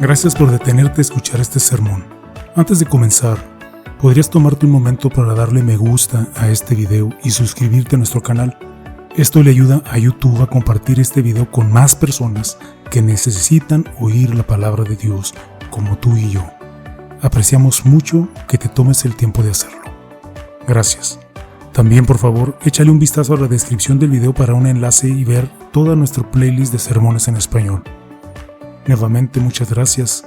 Gracias por detenerte a escuchar este sermón. Antes de comenzar, ¿podrías tomarte un momento para darle me gusta a este video y suscribirte a nuestro canal? Esto le ayuda a YouTube a compartir este video con más personas que necesitan oír la palabra de Dios, como tú y yo. Apreciamos mucho que te tomes el tiempo de hacerlo. Gracias. También, por favor, échale un vistazo a la descripción del video para un enlace y ver toda nuestra playlist de sermones en español. Nuevamente, muchas gracias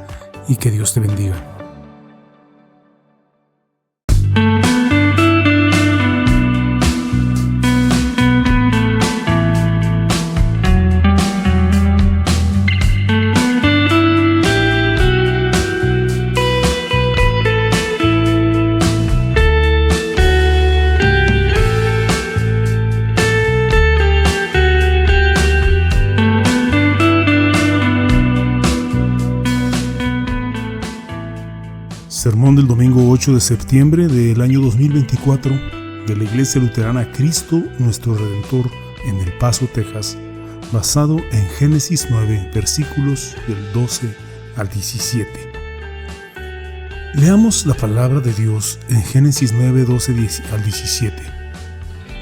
y que Dios te bendiga. Sermón del domingo 8 de septiembre del año 2024 de la Iglesia Luterana Cristo Nuestro Redentor en El Paso, Texas, basado en Génesis 9, versículos del 12 al 17. Leamos la palabra de Dios en Génesis 9, 12 al 17.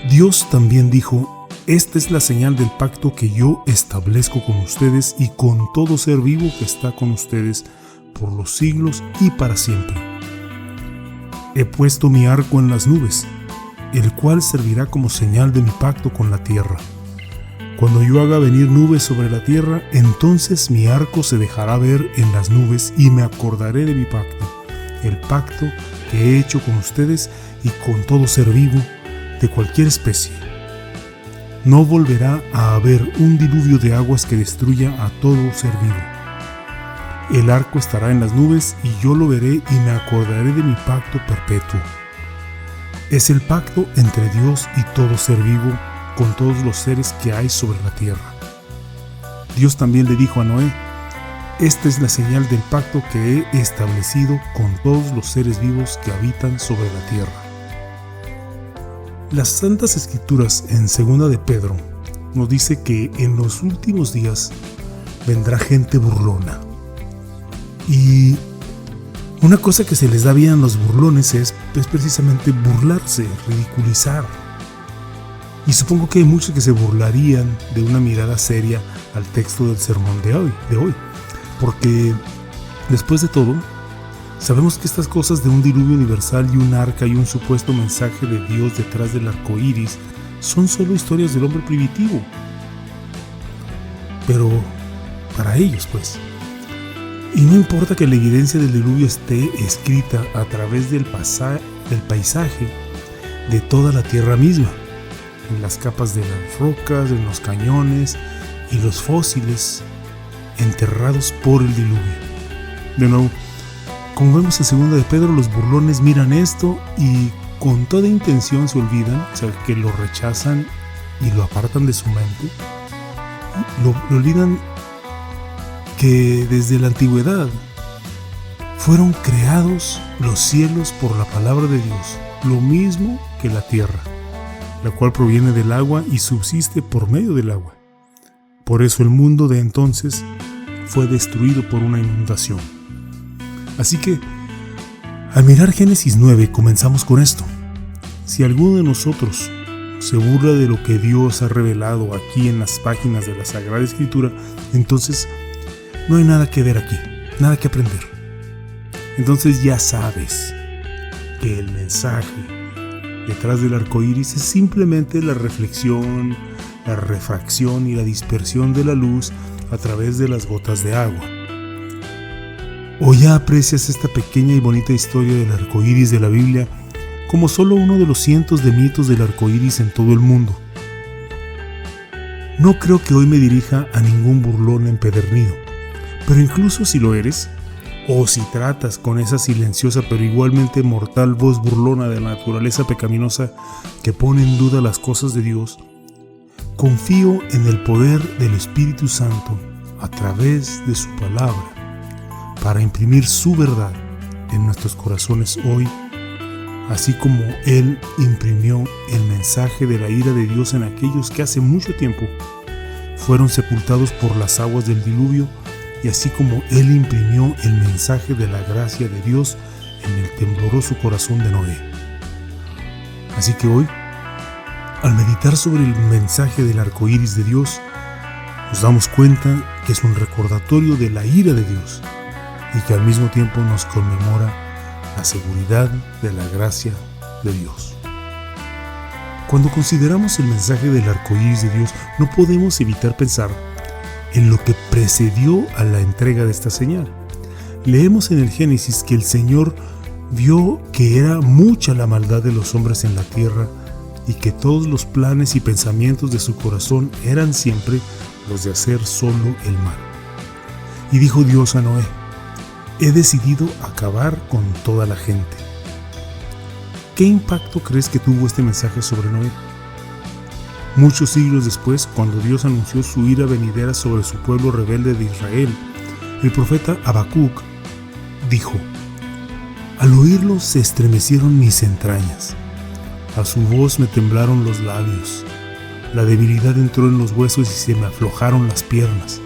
Dios también dijo: esta es la señal del pacto que yo establezco con ustedes y con todo ser vivo que está con ustedes por los siglos y para siempre. He puesto mi arco en las nubes, el cual servirá como señal de mi pacto con la tierra. Cuando yo haga venir nubes sobre la tierra, entonces mi arco se dejará ver en las nubes y me acordaré de mi pacto, el pacto que he hecho con ustedes y con todo ser vivo de cualquier especie. No volverá a haber un diluvio de aguas que destruya a todo ser vivo. El arco estará en las nubes y yo lo veré y me acordaré de mi pacto perpetuo. Es el pacto entre Dios y todo ser vivo con todos los seres que hay sobre la tierra. Dios también le dijo a Noé: esta es la señal del pacto que he establecido con todos los seres vivos que habitan sobre la tierra. Las Santas Escrituras en 2 de Pedro nos dice que en los últimos días vendrá gente burlona. Y una cosa que se les da bien a los burlones es precisamente burlarse, ridiculizar. Y supongo que hay muchos que se burlarían de una mirada seria al texto del sermón de hoy. Porque, después de todo, sabemos que estas cosas de un diluvio universal y un arca y un supuesto mensaje de Dios detrás del arco iris son solo historias del hombre primitivo. Pero, para ellos, pues. Y no importa que la evidencia del diluvio esté escrita a través del paisaje de toda la tierra misma, en las capas de las rocas, en los cañones y los fósiles enterrados por el diluvio. De nuevo, como vemos en 2 de Pedro, los burlones miran esto y con toda intención se olvidan, o sea, que lo rechazan y lo apartan de su mente. Lo olvidan que desde la antigüedad fueron creados los cielos por la palabra de Dios, lo mismo que la tierra, la cual proviene del agua y subsiste por medio del agua. Por eso el mundo de entonces fue destruido por una inundación. Así que, al mirar Génesis 9, comenzamos con esto. Si alguno de nosotros se burla de lo que Dios ha revelado aquí en las páginas de la Sagrada Escritura, entonces no hay nada que ver aquí, nada que aprender. Entonces ya sabes que el mensaje detrás del arco iris es simplemente la reflexión, la refracción y la dispersión de la luz a través de las gotas de agua. ¿O ya aprecias esta pequeña y bonita historia del arco iris de la Biblia como solo uno de los cientos de mitos del arco iris en todo el mundo? No creo que hoy me dirija a ningún burlón empedernido. Pero incluso si lo eres, o si tratas con esa silenciosa pero igualmente mortal voz burlona de la naturaleza pecaminosa que pone en duda las cosas de Dios, confío en el poder del Espíritu Santo a través de su palabra para imprimir su verdad en nuestros corazones hoy, así como Él imprimió el mensaje de la ira de Dios en aquellos que hace mucho tiempo fueron sepultados por las aguas del diluvio y así como Él imprimió el mensaje de la gracia de Dios en el tembloroso corazón de Noé. Así que hoy, al meditar sobre el mensaje del arco iris de Dios, nos damos cuenta que es un recordatorio de la ira de Dios y que al mismo tiempo nos conmemora la seguridad de la gracia de Dios. Cuando consideramos el mensaje del arco iris de Dios, no podemos evitar pensar en lo que precedió a la entrega de esta señal. Leemos en el Génesis que el Señor vio que era mucha la maldad de los hombres en la tierra y que todos los planes y pensamientos de su corazón eran siempre los de hacer solo el mal. Y dijo Dios a Noé: he decidido acabar con toda la gente. ¿Qué impacto crees que tuvo este mensaje sobre Noé? Muchos siglos después, cuando Dios anunció su ira venidera sobre su pueblo rebelde de Israel, el profeta Habacuc dijo: al oírlo se estremecieron mis entrañas, a su voz me temblaron los labios, la debilidad entró en los huesos y se me aflojaron las piernas.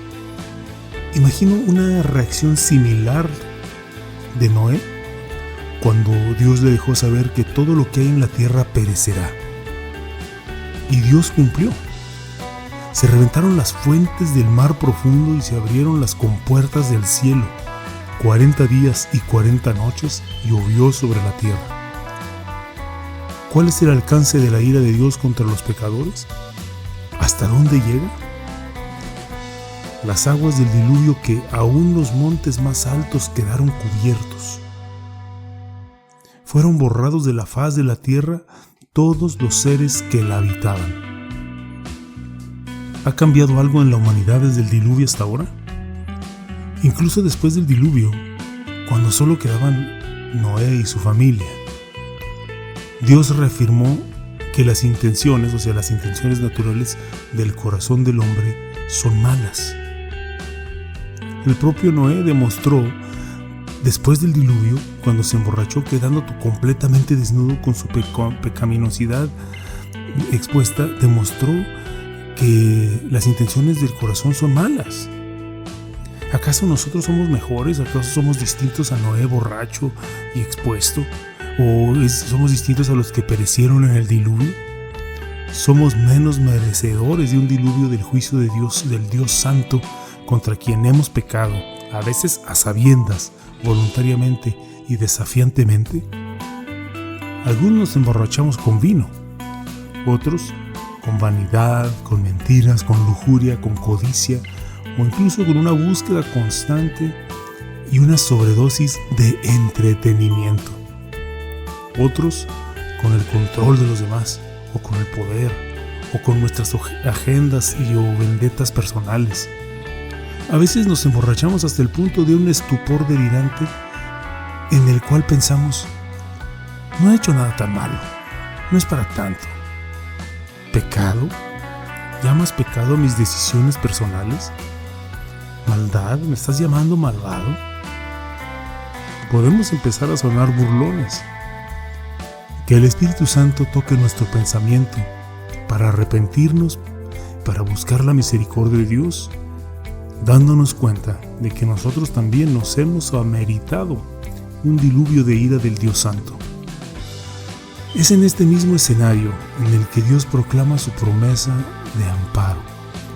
Imagino una reacción similar de Noé cuando Dios le dejó saber que todo lo que hay en la tierra perecerá. Y Dios cumplió. Se reventaron las fuentes del mar profundo y se abrieron las compuertas del cielo. 40 días y 40 noches llovió sobre la tierra. ¿Cuál es el alcance de la ira de Dios contra los pecadores? ¿Hasta dónde llega? Las aguas del diluvio que aún los montes más altos quedaron cubiertos. Fueron borrados de la faz de la tierra todos los seres que la habitaban. ¿Ha cambiado algo en la humanidad desde el diluvio hasta ahora? Incluso después del diluvio, cuando solo quedaban Noé y su familia, Dios reafirmó que las intenciones naturales del corazón del hombre son malas. El propio Noé demostró, después del diluvio, cuando se emborrachó quedando completamente desnudo con su pecaminosidad expuesta, demostró que las intenciones del corazón son malas. ¿Acaso nosotros somos mejores? ¿Acaso somos distintos a Noé borracho y expuesto? ¿O somos distintos a los que perecieron en el diluvio? ¿Somos menos merecedores de un diluvio del juicio de Dios, del Dios Santo, contra quien hemos pecado, a veces a sabiendas, voluntariamente y desafiantemente? Algunos nos emborrachamos con vino, otros con vanidad, con mentiras, con lujuria, con codicia, o incluso con una búsqueda constante y una sobredosis de entretenimiento. Otros con el control de los demás, o con el poder, o con nuestras agendas o vendetas personales. A veces nos emborrachamos hasta el punto de un estupor delirante en el cual pensamos: no he hecho nada tan malo, no es para tanto. ¿Pecado? ¿Llamas pecado a mis decisiones personales? ¿Maldad? ¿Me estás llamando malvado? Podemos empezar a sonar burlones. Que el Espíritu Santo toque nuestro pensamiento para arrepentirnos, para buscar la misericordia de Dios, dándonos cuenta de que nosotros también nos hemos ameritado un diluvio de ira del Dios Santo. Es en este mismo escenario en el que Dios proclama su promesa de amparo,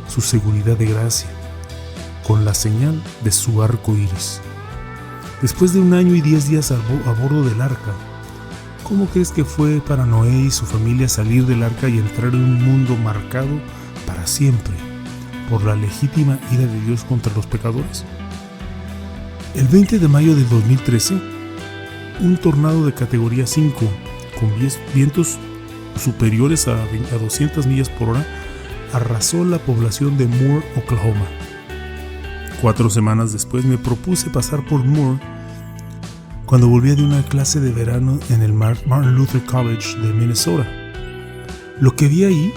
su seguridad de gracia, con la señal de su arco iris. Después de 1 año y 10 días a bordo del arca, ¿cómo crees que fue para Noé y su familia salir del arca y entrar en un mundo marcado para siempre por la legítima ira de Dios contra los pecadores? El 20 de mayo del 2013, un tornado de categoría 5 con vientos superiores a 200 millas por hora arrasó la población de Moore, Oklahoma. 4 semanas después me propuse pasar por Moore cuando volvía de una clase de verano en el Martin Luther College de Minnesota. Lo que vi ahí,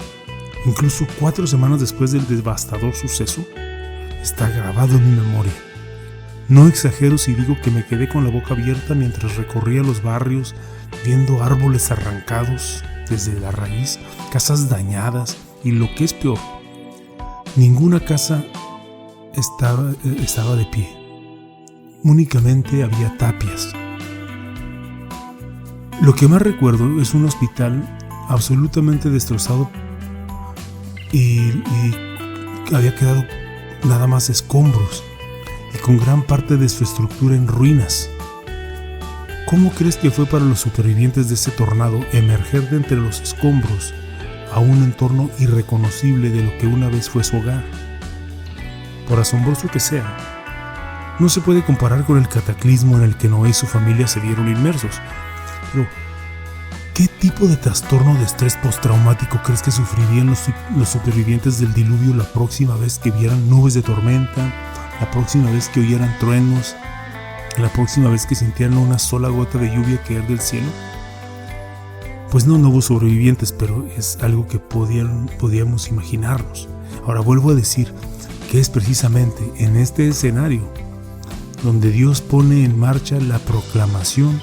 incluso 4 semanas después del devastador suceso, está grabado en mi memoria. No exagero si digo que me quedé con la boca abierta mientras recorría los barrios, viendo árboles arrancados desde la raíz, casas dañadas y, lo que es peor, ninguna casa estaba de pie. Únicamente había tapias. Lo que más recuerdo es un hospital absolutamente destrozado y había quedado nada más escombros y con gran parte de su estructura en ruinas. ¿Cómo crees que fue para los supervivientes de ese tornado emerger de entre los escombros a un entorno irreconocible de lo que una vez fue su hogar? Por asombroso que sea, no se puede comparar con el cataclismo en el que Noé y su familia se vieron inmersos. Pero, ¿qué tipo de trastorno de estrés postraumático crees que sufrirían los supervivientes del diluvio la próxima vez que vieran nubes de tormenta, la próxima vez que oyeran truenos, la próxima vez que sintieran una sola gota de lluvia caer del cielo? Pues no hubo sobrevivientes, pero es algo que podíamos imaginarnos. Ahora vuelvo a decir que es precisamente en este escenario donde Dios pone en marcha la proclamación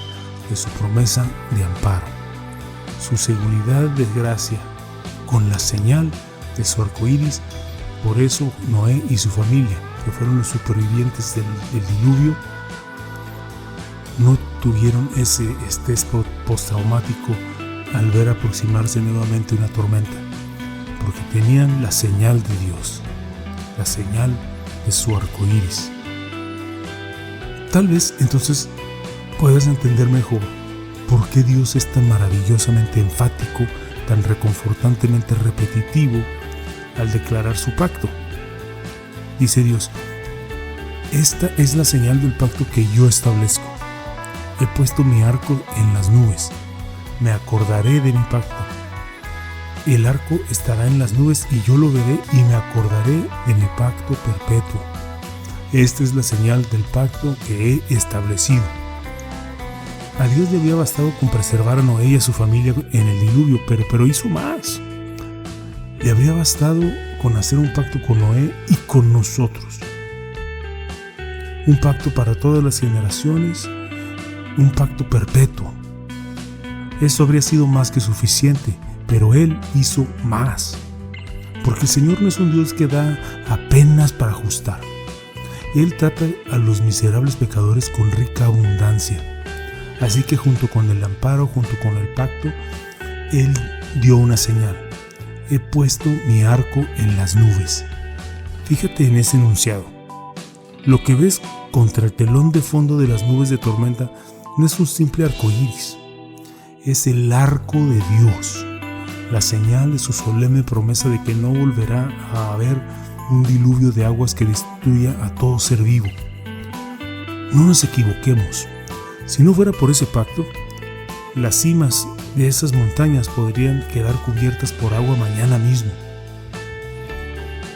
de su promesa de amparo, su seguridad de gracia, con la señal de su arco iris. Por eso Noé y su familia, que fueron los supervivientes del diluvio, no tuvieron ese estrés postraumático al ver aproximarse nuevamente una tormenta, porque tenían la señal de Dios, la señal de su arco iris. Tal vez entonces puedas entender mejor por qué Dios es tan maravillosamente enfático, tan reconfortantemente repetitivo al declarar su pacto. Dice Dios: esta es la señal del pacto que yo establezco. He puesto mi arco en las nubes. Me acordaré de mi pacto. El arco estará en las nubes y yo lo veré y me acordaré de mi pacto perpetuo. Esta es la señal del pacto que he establecido. A Dios le había bastado con preservar a Noé y a su familia en el diluvio, pero hizo más. Le habría bastado con hacer un pacto con Noé y con nosotros. Un pacto para todas las generaciones, un pacto perpetuo. Eso habría sido más que suficiente, pero Él hizo más. Porque el Señor no es un Dios que da apenas para ajustar. Él trata a los miserables pecadores con rica abundancia. Así que junto con el amparo, junto con el pacto, Él dio una señal: he puesto mi arco en las nubes. Fíjate en ese enunciado. Lo que ves contra el telón de fondo de las nubes de tormenta no es un simple arco iris, es el arco de Dios, la señal de su solemne promesa de que no volverá a haber un diluvio de aguas que destruya a todo ser vivo. No nos equivoquemos. Si no fuera por ese pacto, las cimas de esas montañas podrían quedar cubiertas por agua mañana mismo.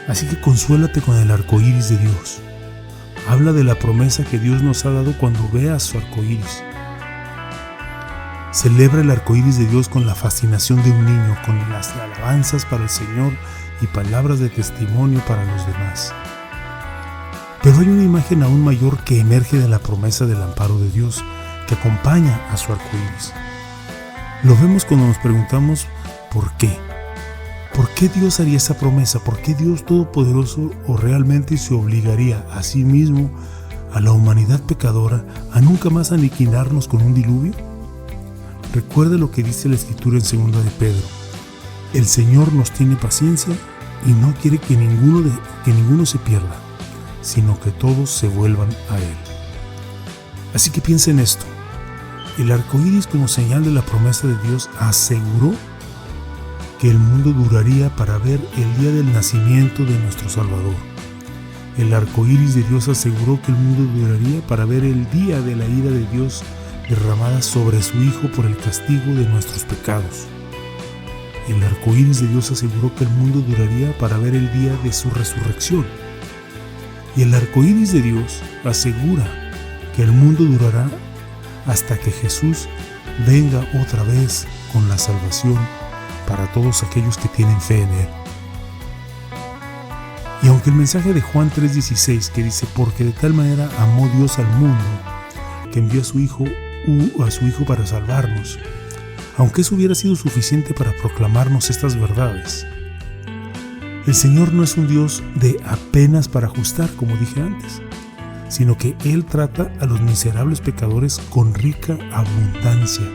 Así que consuélate con el arco iris de Dios. Habla de la promesa que Dios nos ha dado cuando veas su arco iris. Celebra el arco iris de Dios con la fascinación de un niño, con las alabanzas para el Señor y palabras de testimonio para los demás. Pero hay una imagen aún mayor que emerge de la promesa del amparo de Dios, que acompaña a su arco iris. Lo vemos cuando nos preguntamos ¿por qué? ¿Por qué Dios haría esa promesa? ¿Por qué Dios Todopoderoso o realmente se obligaría a sí mismo, a la humanidad pecadora, a nunca más aniquilarnos con un diluvio? Recuerda lo que dice la Escritura en 2 de Pedro. El Señor nos tiene paciencia y no quiere que ninguno se pierda, sino que todos se vuelvan a Él. Así que piensa en esto. El arco iris, como señal de la promesa de Dios, aseguró que el mundo duraría para ver el día del nacimiento de nuestro Salvador. El arco iris de Dios aseguró que el mundo duraría para ver el día de la ira de Dios derramada sobre su Hijo por el castigo de nuestros pecados. El arco iris de Dios aseguró que el mundo duraría para ver el día de su resurrección. Y el arco iris de Dios asegura que el mundo durará hasta que Jesús venga otra vez con la salvación para todos aquellos que tienen fe en Él. Y aunque el mensaje de Juan 3:16, que dice: porque de tal manera amó Dios al mundo, que envió a su Hijo para salvarnos, aunque eso hubiera sido suficiente para proclamarnos estas verdades, El Señor no es un Dios de apenas para ajustar, como dije antes, sino que Él trata a los miserables pecadores con rica abundancia.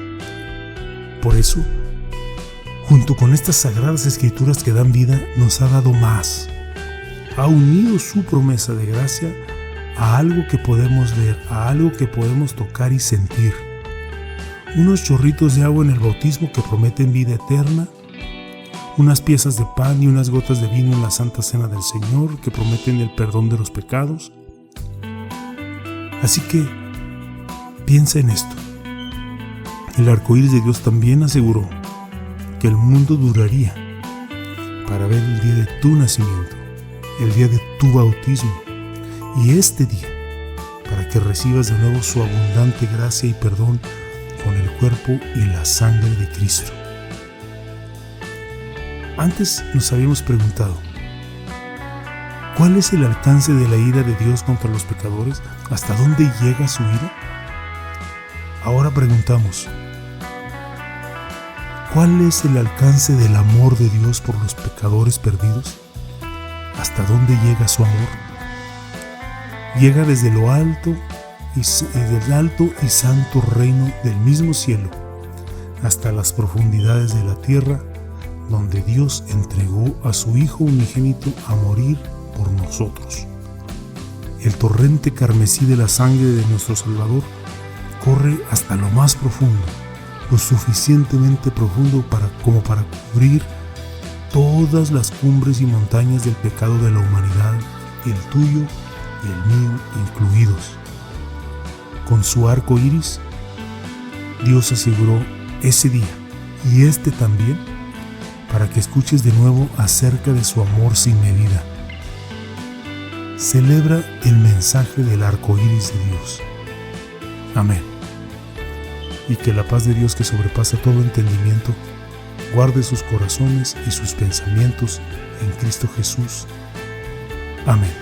Por eso, junto con estas sagradas escrituras que dan vida, nos ha dado más. Ha unido su promesa de gracia a algo que podemos ver, a algo que podemos tocar y sentir. Unos chorritos de agua en el bautismo que prometen vida eterna, unas piezas de pan y unas gotas de vino en la Santa Cena del Señor que prometen el perdón de los pecados. Así que piensa en esto. El arcoíris de Dios también aseguró que el mundo duraría para ver el día de tu nacimiento, el día de tu bautismo y este día para que recibas de nuevo su abundante gracia y perdón con el cuerpo y la sangre de Cristo. Antes nos habíamos preguntado, ¿cuál es el alcance de la ira de Dios contra los pecadores? ¿Hasta dónde llega su ira? Ahora preguntamos, ¿cuál es el alcance del amor de Dios por los pecadores perdidos? ¿Hasta dónde llega su amor? Llega desde lo alto y santo reino del mismo cielo hasta las profundidades de la tierra, donde Dios entregó a su Hijo unigénito a morir por nosotros. El torrente carmesí de la sangre de nuestro Salvador corre hasta lo más profundo, lo suficientemente profundo como para cubrir todas las cumbres y montañas del pecado de la humanidad, el tuyo y el mío incluidos. Con su arco iris, Dios aseguró ese día y este también, para que escuches de nuevo acerca de su amor sin medida. Celebra el mensaje del arco iris de Dios. Amén. Y que la paz de Dios, que sobrepasa todo entendimiento, guarde sus corazones y sus pensamientos en Cristo Jesús. Amén.